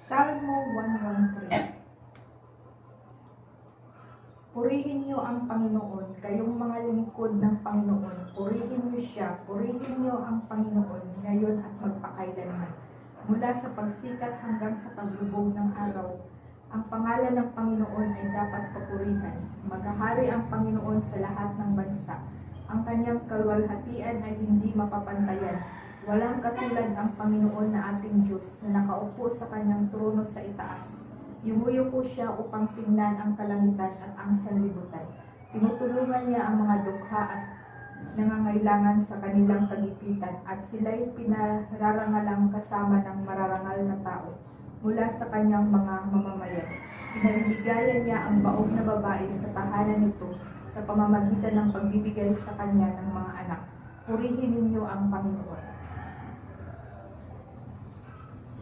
Salmo 113. Purihin niyo ang Panginoon, kayong mga lingkod ng Panginoon. Purihin niyo siya, purihin niyo ang Panginoon, ngayon at magpakailanman. Mula sa pagsikat hanggang sa paglubog ng araw, ang pangalan ng Panginoon ay dapat papurihan. Maghahari ang Panginoon sa lahat ng bansa. Ang kanyang kalwalhatian ay hindi mapapantayan. Walang katulad ang Panginoon na ating Diyos na nakaupo sa kanyang trono sa itaas. Yumuyuko siya upang tingnan ang kalangitan at ang sanlibutan. Tinutulungan niya ang mga dukha at nangangailangan sa kanilang kagipitan at sila'y pinararangalang kasama ng mararangal na tao mula sa kanyang mga mamamayan. Pinalibigayan niya ang baog na babae sa tahanan nito sa pamamagitan ng pagbibigay sa kanya ng mga anak. Purihin ninyo ang Panginoon.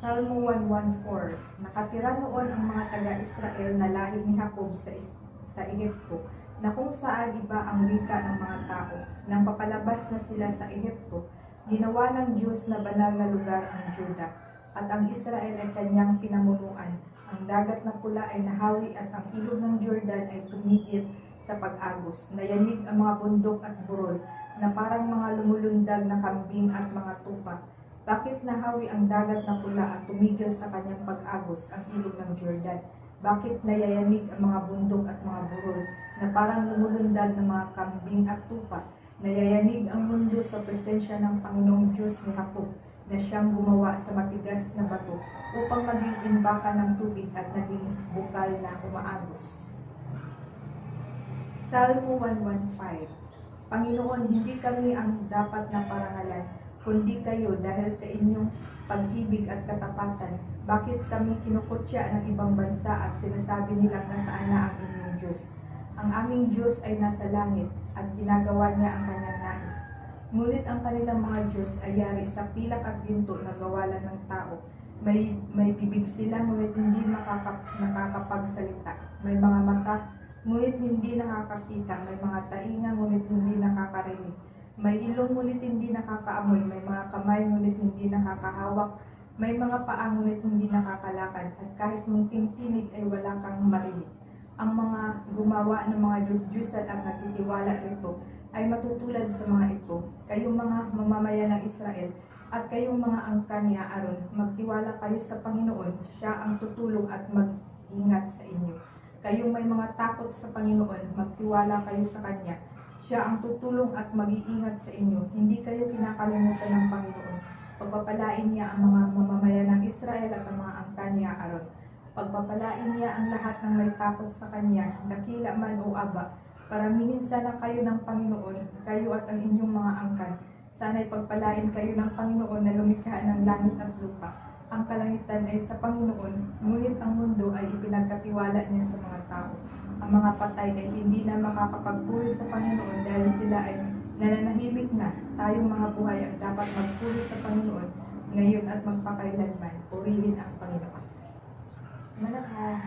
Salmo 114. Nakatira noon ang mga taga-Israel na lahi ni Jacob sa Ehipto, na kung saan iba ang wika ng mga tao. Nang papalabas na sila sa Ehipto, ginawa ng Diyos na banal na lugar ang Juda, at ang Israel ay kanyang pinamunuan. Ang dagat na pula ay nahawi at ang ilog ng Jordan ay tumigil sa pag-agos. Nayanig ang mga bundok at burol, na parang mga lumulundag na kambing at mga tupa. Bakit nahawi ang dagat na pula at tumigil sa kanyang pag-agos ang ilog ng Jordan? Bakit nayayanig ang mga bundok at mga burol na parang lumulundag ng mga kambing at tupa? Nayayanig ang mundo sa presensya ng Panginoong Diyos ni Jacob, na siyang gumawa sa matigas na bato upang maging imbakan ng tubig at naging bukal na umaagos. Salmo 115. Panginoon, hindi kami ang dapat na parangalan, kundi kayo dahil sa inyong pag-ibig at katapatan. Bakit kami kinukutya ng ibang bansa at sinasabi nilang nasaan na ang inyong Diyos? Ang aming Diyos ay nasa langit at ginagawa niya ang kanyang nais. Ngunit ang kanilang mga Diyos ay yari sa pilak at ginto na gawalan ng tao. May bibig sila ngunit hindi nakakapagsalita. May mga mata ngunit hindi nakakakita. May mga tainga ngunit hindi nakakarinig. May ilong ngunit hindi nakakaamoy, may mga kamay ngunit hindi nakakahawak, may mga paa ngunit hindi nakakalakad, at kahit munting tinig ay wala kang marinig. Ang mga gumawa ng mga Diyos-Diyosan at nagtitiwala rito ay matutulad sa mga ito. Kayong mga mamamayan ng Israel at kayong mga angkan ni Aaron, magtiwala kayo sa Panginoon, siya ang tutulong at mag-ingat sa inyo. Kayong may mga takot sa Panginoon, magtiwala kayo sa Kanya. Siya ang tutulong at mag-iingat sa inyo. Hindi kayo kinakalimutan ng Panginoon. Pagpapalain niya ang mga mamamayan ng Israel at ang mga angkan ni Aaron. Pagpapalain niya ang lahat ng may takot sa Kanya, dakila man o aba. Paramihin sana kayo ng Panginoon, kayo at ang inyong mga angkan. Sana'y pagpalain kayo ng Panginoon na lumikha ng langit at lupa. Ang kalangitan ay sa Panginoon, ngunit ang mundo ay ipinagkatiwala niya sa mga tao. Ang mga patay ay hindi na makakapagpuri sa Panginoon dahil sila ay nananahimik na. Tayong mga buhay ang dapat magpuri sa Panginoon ngayon at magpakailanman. Purihin ang Panginoon. Malakha.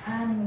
Amen.